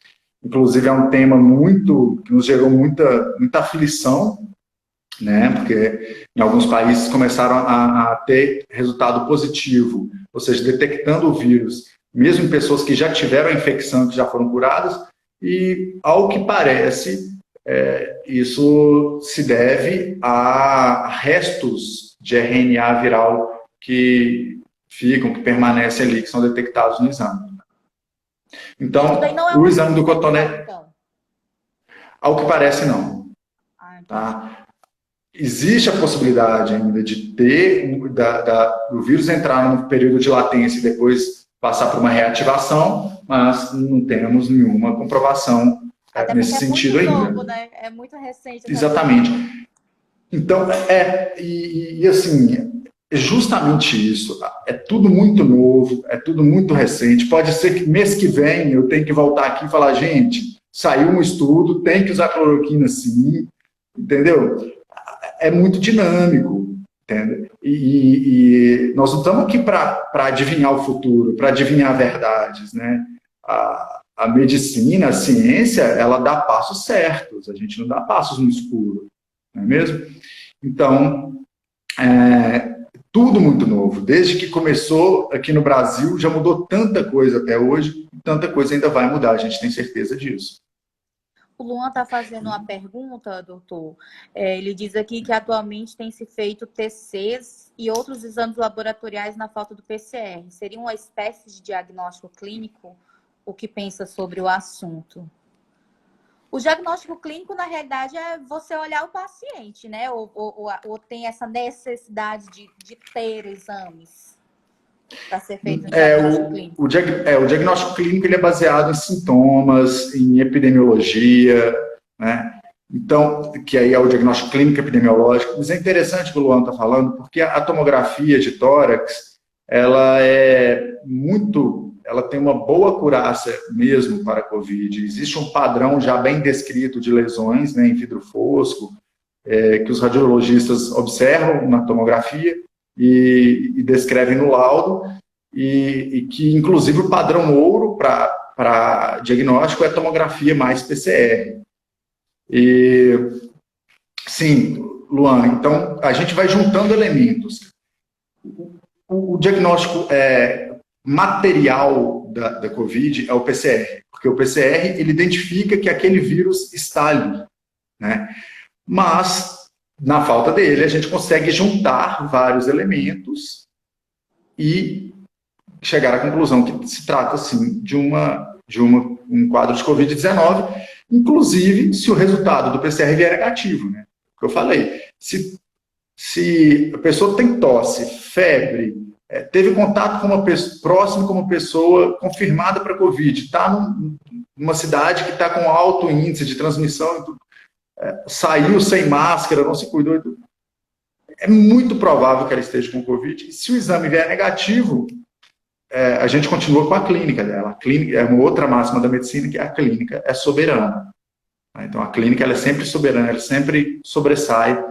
Inclusive, é um tema que nos gerou muita aflição, né? Porque em alguns países começaram a ter resultado positivo, ou seja, detectando o vírus, mesmo em pessoas que já tiveram a infecção, que já foram curadas, e, ao que parece, isso se deve a restos de RNA viral que permanecem ali, que são detectados no exame. Então, Isso daí não é o uma exame do infecção, cotonete, então. ao que parece, não. Entendi. Tá? Existe a possibilidade ainda de ter o vírus entrar no período de latência e depois passar por uma reativação, mas não temos nenhuma comprovação Até nesse porque é sentido muito ainda. novo, né? É muito recente essa Exatamente. vacina. Então, assim, é justamente isso. É tudo muito novo, é tudo muito recente. Pode ser que mês que vem eu tenha que voltar aqui e falar, gente, saiu um estudo, tem que usar cloroquina sim, entendeu? É muito dinâmico, entendeu? E nós não estamos aqui para adivinhar o futuro, para adivinhar verdades, né? A medicina, a ciência, ela dá passos certos, a gente não dá passos no escuro, não é mesmo? Então, tudo muito novo. Desde que começou aqui no Brasil, já mudou tanta coisa até hoje, tanta coisa ainda vai mudar, a gente tem certeza disso. O Luan está fazendo uma pergunta, doutor. Ele diz aqui que atualmente tem se feito TCs e outros exames laboratoriais na falta do PCR. Seria uma espécie de diagnóstico clínico? O que pensa sobre o assunto? O diagnóstico clínico, na realidade, é você olhar o paciente, né? Ou tem essa necessidade de ter exames para ser feito um diagnóstico clínico? O diagnóstico clínico ele é baseado em sintomas, em epidemiologia, né? Então, que aí é o diagnóstico clínico epidemiológico. Mas é interessante o que o Luan está falando, porque a tomografia de tórax, ela tem uma boa acurácia mesmo para a COVID. Existe um padrão já bem descrito de lesões, né, em vidro fosco, que os radiologistas observam na tomografia e descrevem no laudo, e que, inclusive, o padrão ouro para diagnóstico é a tomografia mais PCR. E, sim, Luan, então, a gente vai juntando elementos. O diagnóstico material da COVID é o PCR, porque o PCR ele identifica que aquele vírus está ali, né? Mas, na falta dele, a gente consegue juntar vários elementos e chegar à conclusão que se trata, sim, de um quadro de Covid-19, inclusive se o resultado do PCR vier negativo, né? O que eu falei, se a pessoa tem tosse, febre, teve contato com uma pessoa, próximo com uma pessoa confirmada para Covid, está numa cidade que está com alto índice de transmissão, saiu sem máscara, não se cuidou, é muito provável que ela esteja com Covid. E se o exame vier negativo, a gente continua com a clínica dela. A clínica é uma outra máxima da medicina, que a clínica é soberana. Então, a clínica ela é sempre soberana, ela sempre sobressai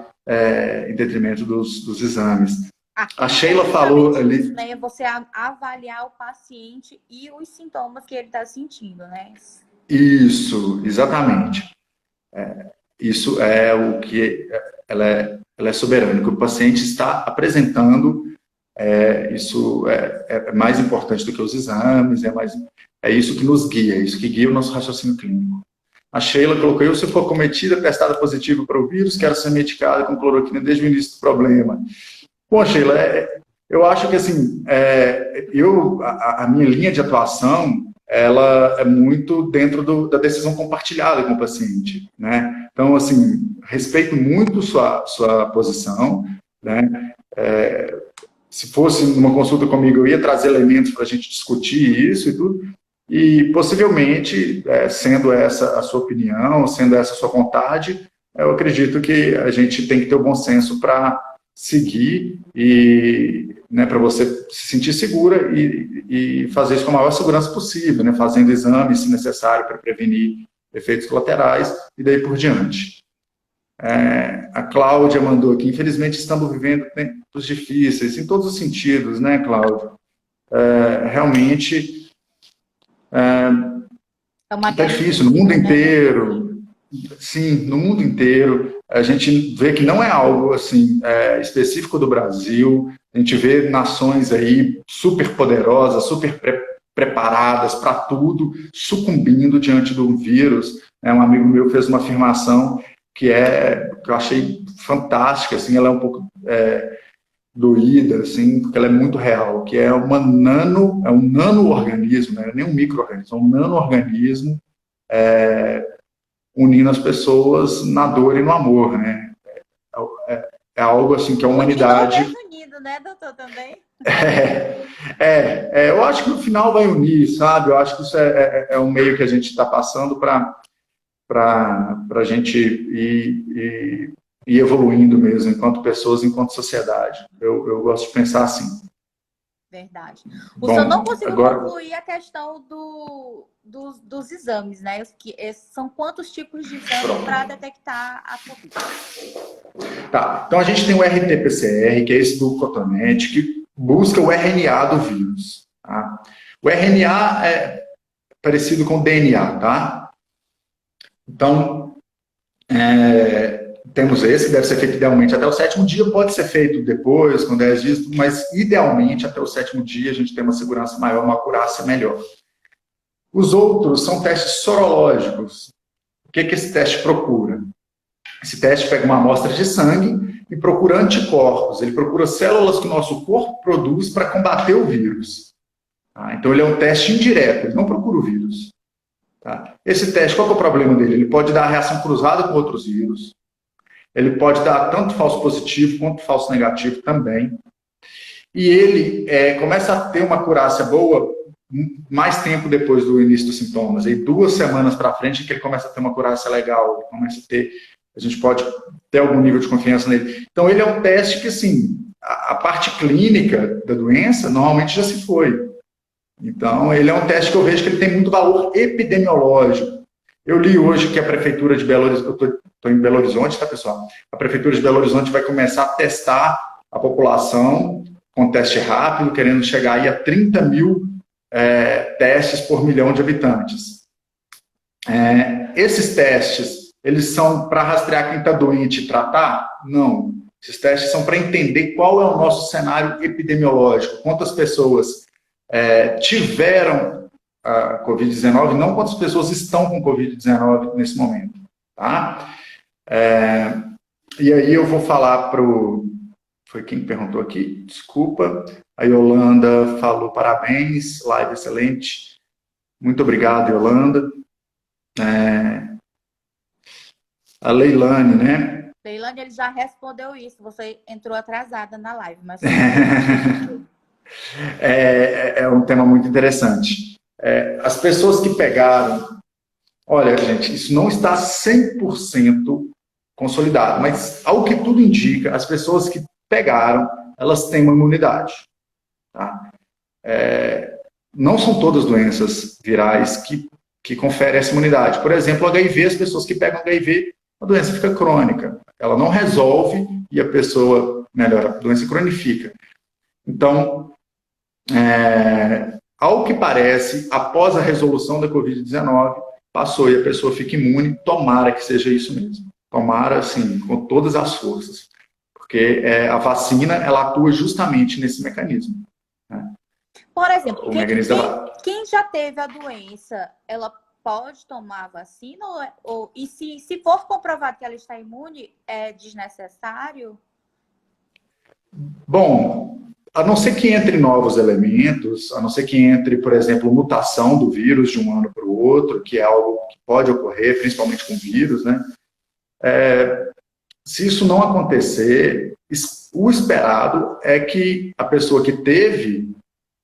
em detrimento dos exames. A Sheila falou ali... Né, você avaliar o paciente e os sintomas que ele está sentindo, né? Isso, exatamente. Isso é o que ela é soberana, que o paciente está apresentando. Isso é mais importante do que os exames, é isso que nos guia, é isso que guia o nosso raciocínio clínico. A Sheila colocou: eu, se for cometida, testada positiva para o vírus, quero ser medicada com cloroquina desde o início do problema. Bom, Sheila, eu acho que assim, a minha linha de atuação, ela é muito dentro da decisão compartilhada com o paciente, né? Então, assim, respeito muito sua posição, né? Se fosse numa consulta comigo, eu ia trazer elementos para a gente discutir isso e tudo, e possivelmente, sendo essa a sua opinião, sendo essa a sua vontade, eu acredito que a gente tem que ter o bom senso para seguir e, né, para você se sentir segura e fazer isso com a maior segurança possível, né, fazendo exames, se necessário, para prevenir efeitos colaterais e daí por diante. A Cláudia mandou aqui, infelizmente estamos vivendo tempos difíceis, em todos os sentidos, né, Cláudia? Realmente está difícil no mundo inteiro. Sim, no mundo inteiro. A gente vê que não é algo assim específico do Brasil. A gente vê nações aí super poderosas, super preparadas para tudo, sucumbindo diante do vírus. Um amigo meu fez uma afirmação que eu achei fantástica. Assim, ela é um pouco doída, assim, porque ela é muito real, que é um nano-organismo, não é nem um micro-organismo, é um nano-organismo unindo as pessoas na dor e no amor, né? É algo assim que a humanidade... Unido, né, doutor, também? Eu acho que no final vai unir, sabe? Eu acho que isso é um meio que a gente está passando para a gente ir evoluindo mesmo, enquanto pessoas, enquanto sociedade. Eu gosto de pensar assim. Verdade. O senhor não conseguiu concluir a questão dos exames, né? São quantos tipos de exames para detectar a Covid? Tá, então a gente tem o RT-PCR, que é esse do cotonete, que busca o RNA do vírus. Tá? O RNA é parecido com o DNA, tá? Então, temos esse, deve ser feito idealmente até o 7º dia, pode ser feito depois, com 10 dias, mas idealmente até o 7º dia a gente tem uma segurança maior, uma acurácia melhor. Os outros são testes sorológicos. O que esse teste procura? Esse teste pega uma amostra de sangue e procura anticorpos, ele procura células que o nosso corpo produz para combater o vírus. Tá? Então ele é um teste indireto, ele não procura o vírus. Tá? Esse teste, qual é o problema dele? Ele pode dar reação cruzada com outros vírus, ele pode dar tanto falso positivo quanto falso negativo também. E ele começa a ter uma acurácia boa mais tempo depois do início dos sintomas. Aí 2 semanas para frente que ele começa a ter uma acurácia legal, a gente pode ter algum nível de confiança nele. Então ele é um teste que, assim, a parte clínica da doença normalmente já se foi. Então ele é um teste que eu vejo que ele tem muito valor epidemiológico. Eu li hoje que a Prefeitura de Belo Horizonte, eu estou em Belo Horizonte, tá, pessoal? A Prefeitura de Belo Horizonte vai começar a testar a população com teste rápido, querendo chegar aí a 30 mil testes por milhão de habitantes. Esses testes, eles são para rastrear quem está doente e tratar? Não. Esses testes são para entender qual é o nosso cenário epidemiológico, quantas pessoas tiveram a Covid-19, não quantas pessoas estão com Covid-19 nesse momento. Tá? E aí eu vou falar para o... Foi quem perguntou aqui, desculpa. A Yolanda falou parabéns, live excelente. Muito obrigado, Yolanda. A Leilane, né? Leilane, ele já respondeu isso. Você entrou atrasada na live, mas... É um tema muito interessante. As pessoas que pegaram... Olha, gente, isso não está 100% consolidado, mas ao que tudo indica, as pessoas que pegaram, elas têm uma imunidade. Tá? Não são todas doenças virais que conferem essa imunidade. Por exemplo, HIV, as pessoas que pegam HIV, a doença fica crônica. Ela não resolve e a pessoa melhora, a doença cronifica. Então, ao que parece, após a resolução da Covid-19, passou e a pessoa fica imune, tomara que seja isso mesmo. Tomara, assim, com todas as forças. Porque a vacina, ela atua justamente nesse mecanismo. Né? Por exemplo, quem já teve a doença, ela pode tomar a vacina? E se for comprovado que ela está imune, é desnecessário? Bom, a não ser que entre novos elementos, a não ser que entre, por exemplo, mutação do vírus de um ano para o outro, que é algo que pode ocorrer, principalmente com vírus, né? Se isso não acontecer, o esperado é que a pessoa que teve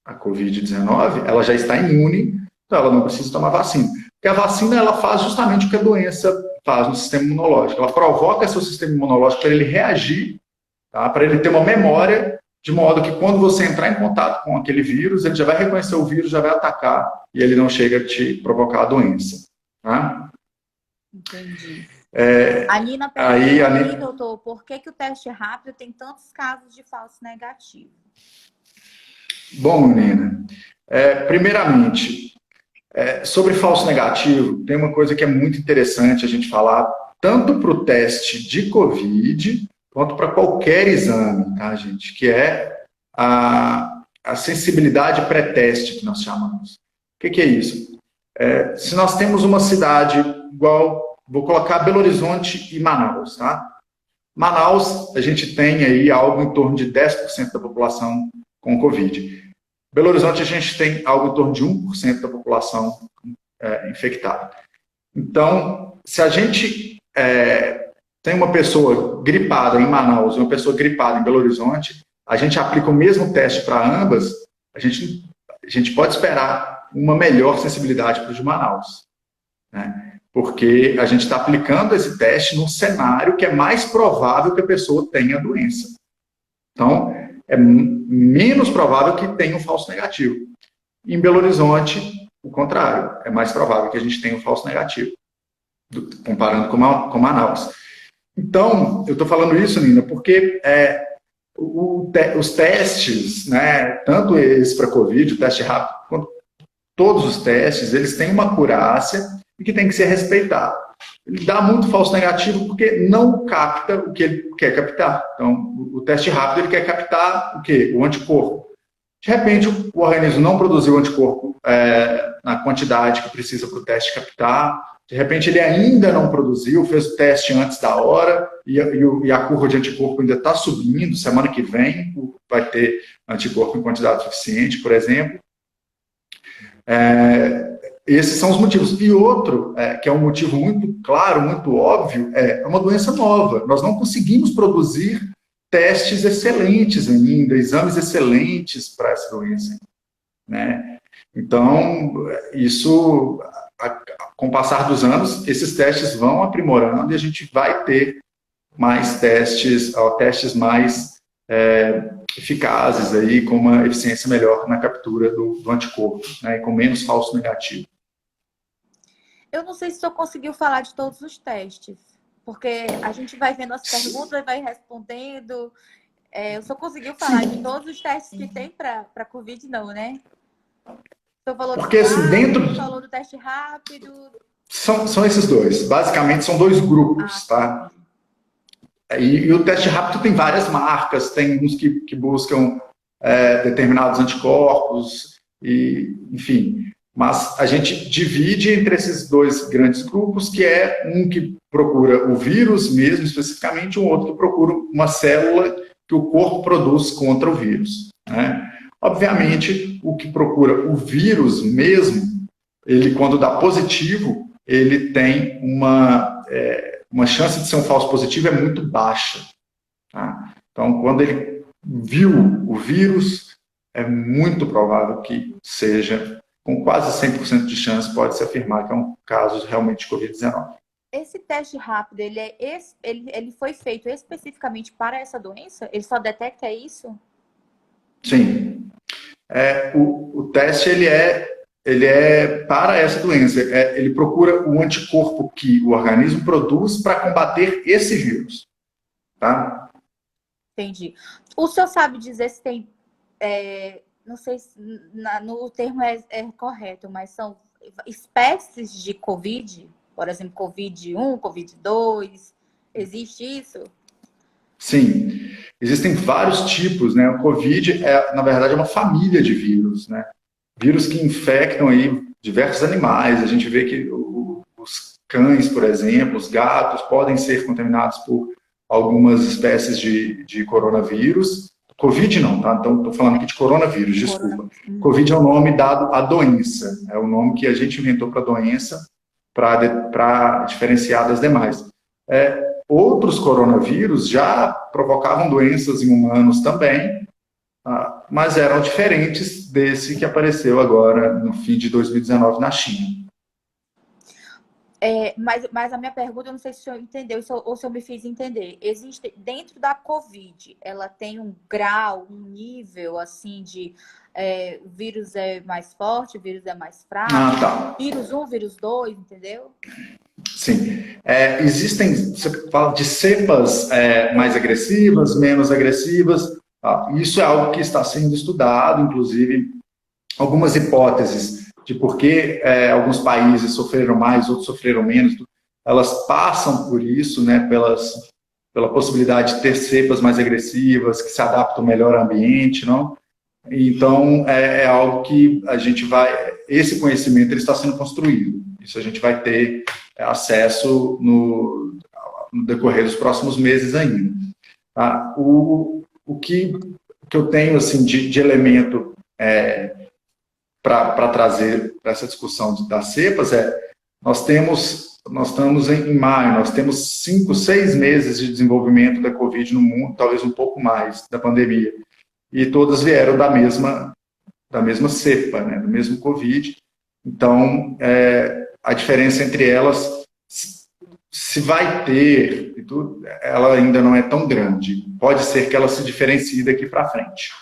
a Covid-19, ela já está imune, então ela não precisa tomar vacina. Porque a vacina, ela faz justamente o que a doença faz no sistema imunológico. Ela provoca seu sistema imunológico para ele reagir, tá? Para ele ter uma memória, de modo que quando você entrar em contato com aquele vírus, ele já vai reconhecer o vírus, já vai atacar, e ele não chega a te provocar a doença. Tá? Entendi. A Nina pergunta, doutor, por que o teste rápido tem tantos casos de falso negativo? Bom, Nina, primeiramente, sobre falso negativo, tem uma coisa que é muito interessante a gente falar, tanto para o teste de Covid, quanto para qualquer exame, tá, gente? Que é a sensibilidade pré-teste, que nós chamamos. O que é isso? Se nós temos uma cidade igual, vou colocar Belo Horizonte e Manaus, tá? Manaus, a gente tem aí algo em torno de 10% da população com Covid. Belo Horizonte, a gente tem algo em torno de 1% da população infectada. Então, se a gente tem uma pessoa gripada em Manaus e uma pessoa gripada em Belo Horizonte, a gente aplica o mesmo teste para ambas, a gente pode esperar uma melhor sensibilidade para o de Manaus, né? Porque a gente está aplicando esse teste num cenário que é mais provável que a pessoa tenha a doença. Então, é menos provável que tenha um falso negativo. Em Belo Horizonte, o contrário, é mais provável que a gente tenha um falso negativo, comparando com Manaus. Então, eu estou falando isso, Nina, porque os testes, né, tanto esse para Covid, o teste rápido, quanto todos os testes, eles têm uma acurácia e que tem que ser respeitado. Ele dá muito falso negativo porque não capta o que ele quer captar. Então, o teste rápido, ele quer captar o quê? O anticorpo. De repente, o organismo não produziu o anticorpo na quantidade que precisa para o teste captar. De repente, ele ainda não produziu, fez o teste antes da hora e a curva de anticorpo ainda está subindo. Semana que vem vai ter anticorpo em quantidade suficiente, por exemplo. Esses são os motivos. E outro, que é um motivo muito claro, muito óbvio, é uma doença nova. Nós não conseguimos produzir testes excelentes ainda, exames excelentes para essa doença, né? Então, isso, com o passar dos anos, esses testes vão aprimorando e a gente vai ter mais testes mais eficazes aí, com uma eficiência melhor na captura do anticorpo, né, e com menos falso negativo. Eu não sei se o senhor conseguiu falar de todos os testes, porque a gente vai vendo as perguntas e vai respondendo. O senhor conseguiu falar de todos os testes que tem para Covid, não, né? O senhor falou falou do teste rápido. São esses dois. Basicamente, são dois grupos, tá? E o teste rápido tem várias marcas, tem uns que buscam determinados anticorpos, enfim. Mas a gente divide entre esses dois grandes grupos, que é um que procura o vírus mesmo, especificamente, um outro que procura uma célula que o corpo produz contra o vírus, né? Obviamente, o que procura o vírus mesmo, ele, quando dá positivo, ele tem uma chance de ser um falso positivo muito baixa, tá? Então, quando ele viu o vírus, é muito provável que seja, com quase 100% de chance, pode-se afirmar que é um caso realmente de Covid-19. Esse teste rápido, ele foi feito especificamente para essa doença? Ele só detecta isso? Sim. O teste, ele é para essa doença. Ele procura o anticorpo que o organismo produz para combater esse vírus. Tá? Entendi. O senhor sabe dizer se tem... não sei se no termo é correto, mas são espécies de Covid? Por exemplo, Covid-1, Covid-2, existe isso? Sim, existem vários tipos, né? O Covid, na verdade, é uma família de vírus, né? Vírus que infectam aí diversos animais. A gente vê que os cães, por exemplo, os gatos, podem ser contaminados por algumas espécies de coronavírus. Covid não, tá? Então, estou falando aqui de coronavírus, desculpa. Covid é o nome dado à doença. É o nome que a gente inventou para a doença para diferenciar das demais. Outros coronavírus já provocavam doenças em humanos também, mas eram diferentes desse que apareceu agora no fim de 2019 na China. Mas a minha pergunta, eu não sei se o senhor entendeu ou se eu me fiz entender. Existe, dentro da Covid, ela tem um grau, um nível, assim, de vírus é mais forte, vírus é mais fraco, Tá. vírus 1, vírus 2, entendeu? Sim. Existem, você fala de cepas mais agressivas, menos agressivas. Isso é algo que está sendo estudado, inclusive, algumas hipóteses de por que alguns países sofreram mais, outros sofreram menos. Elas passam por isso, né, pela possibilidade de ter cepas mais agressivas, que se adaptam melhor ao ambiente, não? Então, é algo que a gente esse conhecimento ele está sendo construído. Isso a gente vai ter acesso no decorrer dos próximos meses ainda. Tá? O que eu tenho assim, de elemento para trazer para essa discussão das cepas nós estamos em maio, nós temos 5, 6 meses de desenvolvimento da Covid no mundo, talvez um pouco mais, da pandemia. E todas vieram da mesma cepa, né, do mesmo Covid. Então, a diferença entre elas, se vai ter, ela ainda não é tão grande. Pode ser que ela se diferencie daqui para frente.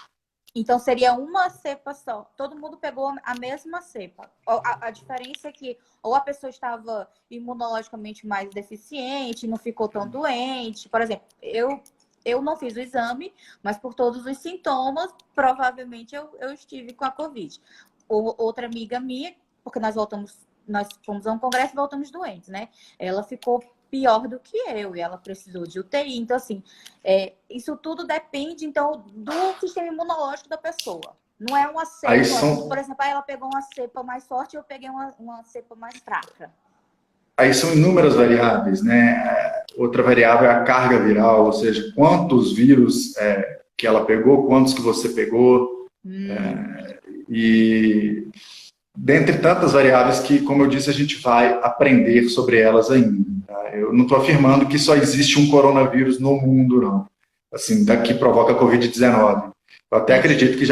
Então, seria uma cepa só. Todo mundo pegou a mesma cepa. A diferença é que ou a pessoa estava imunologicamente mais deficiente, não ficou tão doente. Por exemplo, eu não fiz o exame, mas por todos os sintomas, provavelmente eu estive com a Covid. Outra amiga minha, porque nós fomos a um congresso e voltamos doentes, né? Ela ficou pior do que eu e ela precisou de UTI. Então, assim, isso tudo depende, então, do sistema imunológico da pessoa. Não é uma cepa, por exemplo, ela pegou uma cepa mais forte e eu peguei uma cepa mais fraca. Aí são inúmeras variáveis, né? Outra variável é a carga viral, ou seja, quantos vírus que ela pegou, quantos que você pegou. E dentre tantas variáveis que, como eu disse, a gente vai aprender sobre elas ainda. Tá? Eu não estou afirmando que só existe um coronavírus no mundo, não. Assim, que provoca a Covid-19. Eu até acredito que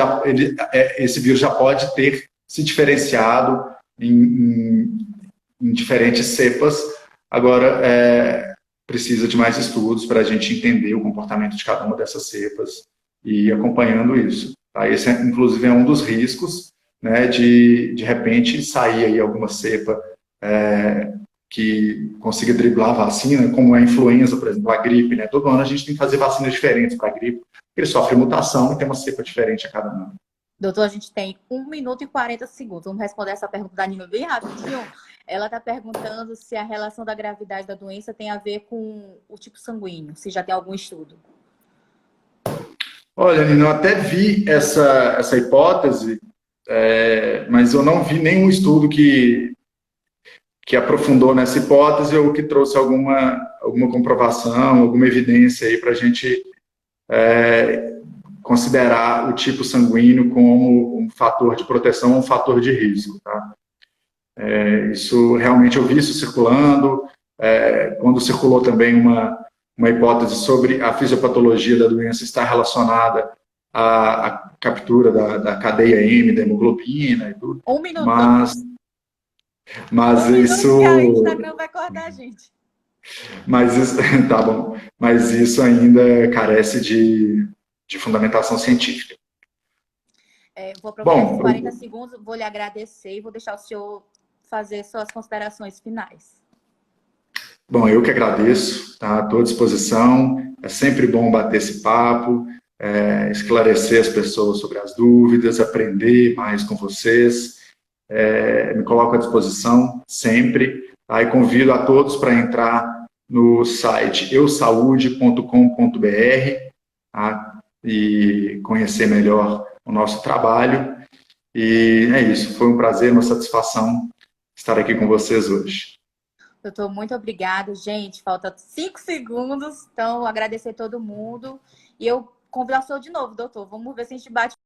esse vírus já pode ter se diferenciado em diferentes cepas. Agora, precisa de mais estudos para a gente entender o comportamento de cada uma dessas cepas e ir acompanhando isso. Tá? Esse, inclusive, é um dos riscos, né, de repente sair aí alguma cepa que consiga driblar a vacina, como a influenza, por exemplo, a gripe, né? Todo ano a gente tem que fazer vacinas diferentes para a gripe, porque ele sofre mutação e tem uma cepa diferente a cada ano. Doutor, a gente tem 1 minuto e 40 segundos. Vamos responder essa pergunta da Nina bem rapidinho. Ela está perguntando se a relação da gravidade da doença tem a ver com o tipo sanguíneo, se já tem algum estudo. Olha, Nina, eu até vi essa hipótese, mas eu não vi nenhum estudo que aprofundou nessa hipótese ou que trouxe alguma comprovação, alguma evidência aí para a gente considerar o tipo sanguíneo como um fator de proteção ou um fator de risco. Tá? Isso realmente eu vi isso circulando, quando circulou também uma hipótese sobre a fisiopatologia da doença estar relacionada à captura da cadeia M, da hemoglobina e tudo. 1 minuto. Mas isso... O Instagram vai acordar a gente. Mas isso, tá bom. Mas isso ainda carece de fundamentação científica. Vou aproveitar os 40 segundos, vou lhe agradecer e vou deixar o senhor fazer suas considerações finais. Bom, eu que agradeço, tá? Estou à disposição. É sempre bom bater esse papo, esclarecer as pessoas sobre as dúvidas, aprender mais com vocês. Me coloco à disposição sempre. Tá? E convido a todos para entrar no site eusaude.com.br, tá? E conhecer melhor o nosso trabalho. E é isso. Foi um prazer, uma satisfação estar aqui com vocês hoje. Doutor, muito obrigada. Gente, falta 5 segundos, então agradecer todo mundo. E eu convidar o senhor de novo, doutor. Vamos ver se a gente bate